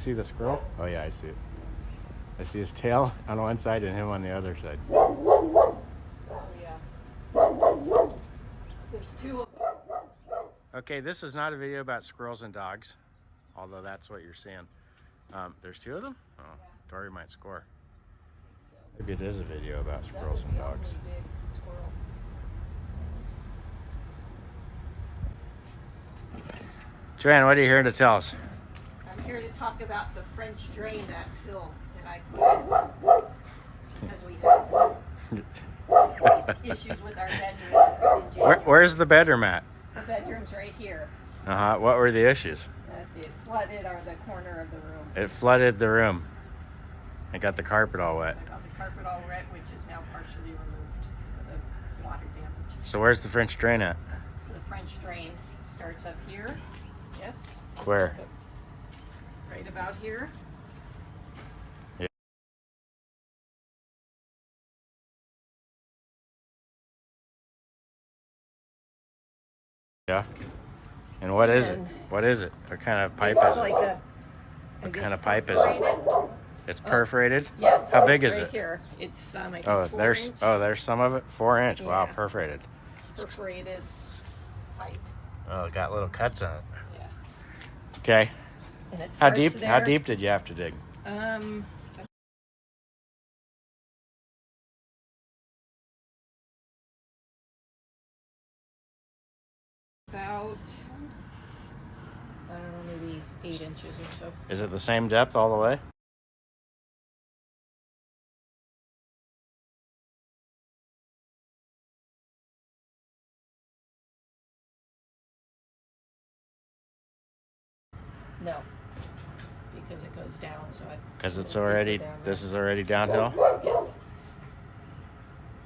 see the squirrel? Oh yeah, I see it. I see his tail on one side and him on the other side. Oh yeah. There's two of them. Okay, this is not a video about squirrels and dogs, although that's what you're seeing. There's two of them? Oh, Dory might score. Maybe it is a video about squirrels and dogs. Big squirrel. Joanne, what are you here to tell us? I'm here to talk about the French drain that Phil and I put in because we had some issues with our bedroom in January. Where's the bedroom at? The bedroom's right here. Uh-huh. What were the issues? It flooded the corner of the room. It flooded the room. It got the carpet all wet. I got the carpet all wet, which is now partially removed because of the water damage. So where's the French drain at? So the French drain starts up here. Yes. Where? Right about here. Yeah. And what is it? And What is it? What kind of pipe It's is like it? what kind of pipe is it? It's perforated? Yes. How big it's is right it? Here. It's I think Oh, 4 there's inch there's some of it. 4 inch. Wow, Yeah. perforated. perforated pipe. Oh, it got little cuts on it. Yeah. Okay. And it How starts deep? there. How deep did you have to dig? About I don't know, maybe 8 inches or so. Is it the same depth all the way? No, because it goes down. So Because it's deeper already. down This there. is already downhill. Yes.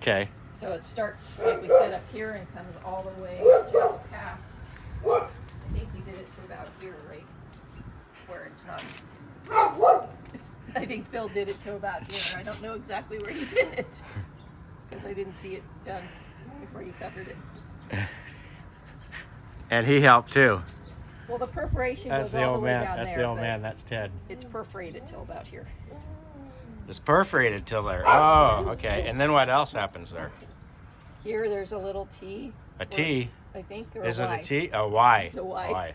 Okay. So it starts like we said up here and comes all the way just past. I think we did it to about here, right? Where it's not. I think Phil did it to about here. I don't know exactly where he did it because I didn't see it done before you covered it. And he helped too. Well, the perforation That's goes the all old the way man. down That's there. the old but man. That's Ted. It's perforated till about here. It's perforated till there. Oh, okay. And then what else happens there? Here, there's a little T. A T. I think, or Is a it Y. a T? A Y. It's a Y.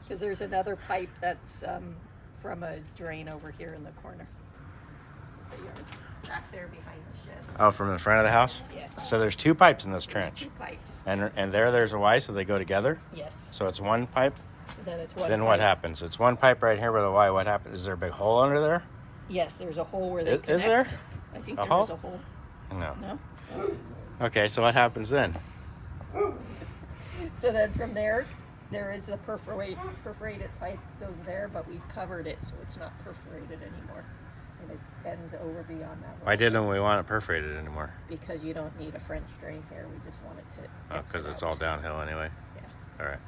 Because there's another pipe that's from a drain over here in the corner of the yard, back there behind the shed. Oh, from the front of the house? Yes. So there's two pipes in this There's trench. 2 pipes. And there's a Y, so they go together? Yes. So it's one pipe? Then it's one. Then pipe. what happens? It's one pipe right here with a Y. What happens? Is there a big hole under there? Yes, there's a hole where they connect. Is there? I think A there hole? is a hole. No. No. Okay, so what happens then? So then from there, there is a perforated pipe goes there, but we've covered it so it's not perforated anymore, and it bends over beyond that. Why didn't we want it perforated anymore? Because you don't need a French drain here. We just want it to. Oh, exit because it's out. all downhill anyway. Yeah. All right.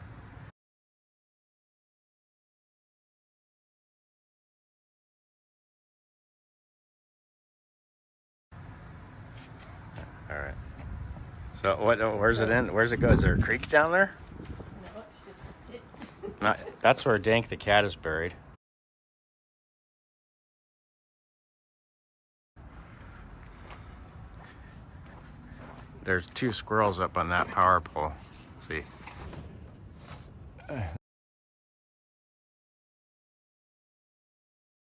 All right. So where's it in? Where's it go? Is there a creek down there? No, it's just a pit. Not. That's where Dank the cat is buried. There's 2 squirrels up on that power pole. See.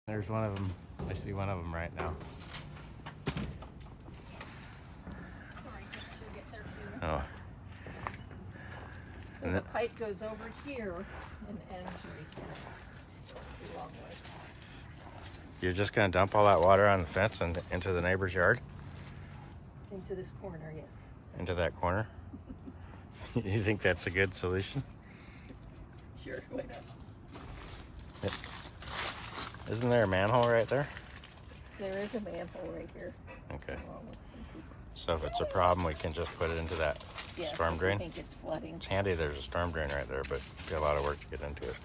There's one of them. I see one of them right now. Sorry, she'll get there soon. Oh. So And the then- pipe goes over here and ends right here. A long way. You're just gonna dump all that water on the fence and into the neighbor's yard? Into this corner, yes. Into that corner? You think that's a good solution? Sure, why not? Isn't there a manhole right there? There is a manhole right here. Okay. Along with some people. So if it's a problem, we can just put it into that Yes, storm if drain? you think it's flooding. It's handy there's a storm drain right there, but it's got a lot of work to get into it.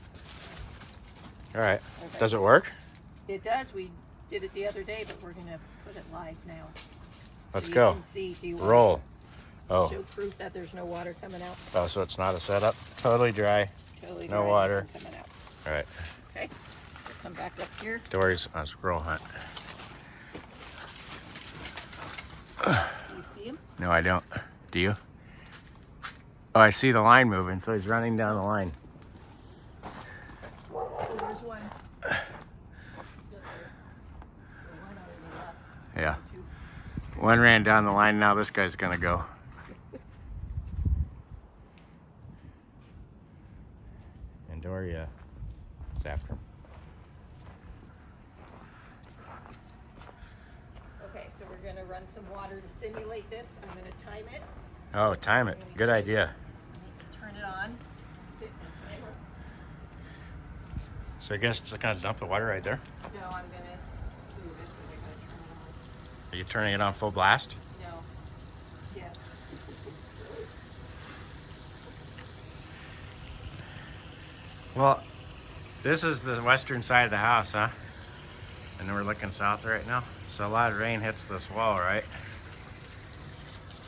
All right. Okay. Does it work? It does. We did it the other day, but we're gonna put it live now. Let's so go. You can see, do you want Roll. to Oh. show proof that there's no water coming out? Oh, so it's not a setup? Totally dry. Totally No dry, water. nothing coming out. All right. Okay. We'll come back up here. Dory's on squirrel hunt. Do you see him? No, I don't. Do you? Oh, I see the line moving, so he's running down the line. Oh, there's one. Look there. The one already left. Yeah. Two. One ran down the line, now this guy's gonna go. And Dory is after him. Okay, so we're gonna run some water to simulate this. I'm gonna time it. Oh, time it. Good idea. Turn it on. Hit my timer. So I guess just gonna dump the water right there. No, I'm gonna do this. I'm gonna turn it Are you turning it on full blast? on. No. Yes. Well, this is the western side of the house, huh? And we're looking south right now. So a lot of rain hits this wall, right?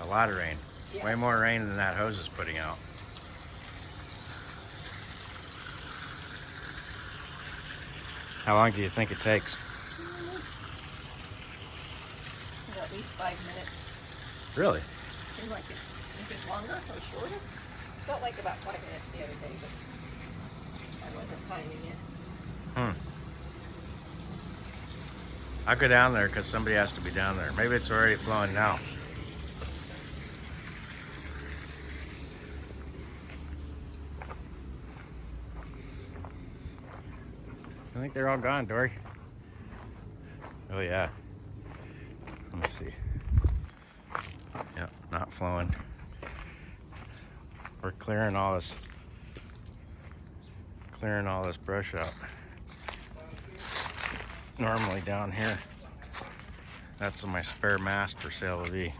A lot of rain. Yeah. Way more rain than that hose is putting out. How long do you think it takes? At least 5 minutes. Really? Seems like it. Think it's longer or shorter? Felt like about 5 minutes the other day, but I wasn't timing it. I'll go down there because somebody has to be down there. Maybe it's already flowing now. I think they're all gone, Dory. Oh yeah. Let me see. Yep, not flowing. We're clearing all this brush out. Normally down here, that's my spare mast for Sail V.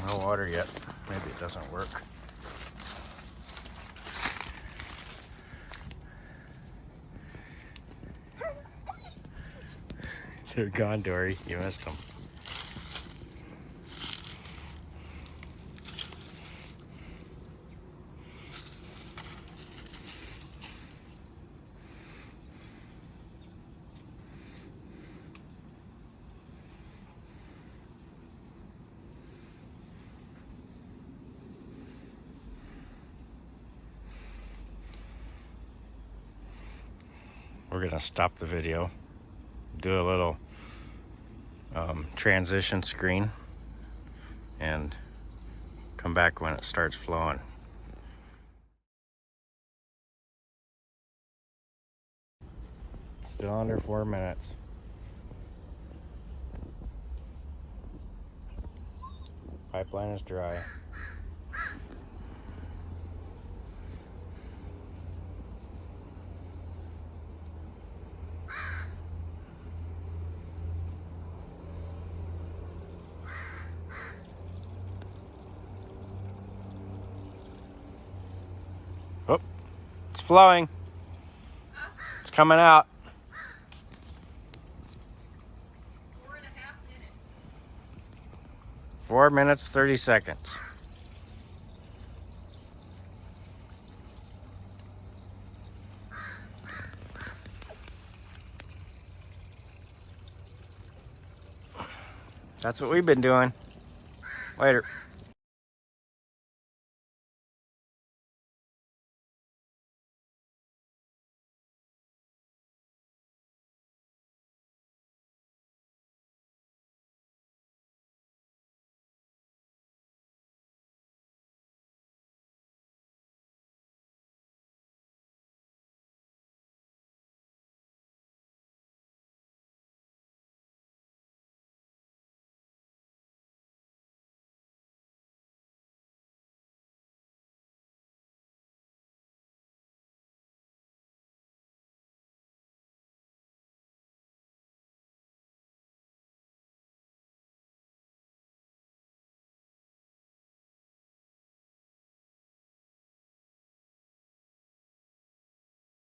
No water yet. Maybe it doesn't work. They're gone, Dory. You missed them. We're gonna stop the video, do a little transition screen, and come back when it starts flowing. Still under 4 minutes. Pipeline is dry. Oh, it's flowing. It's coming out. 4.5 minutes. 4 minutes, 30 seconds. That's what we've been doing. Later.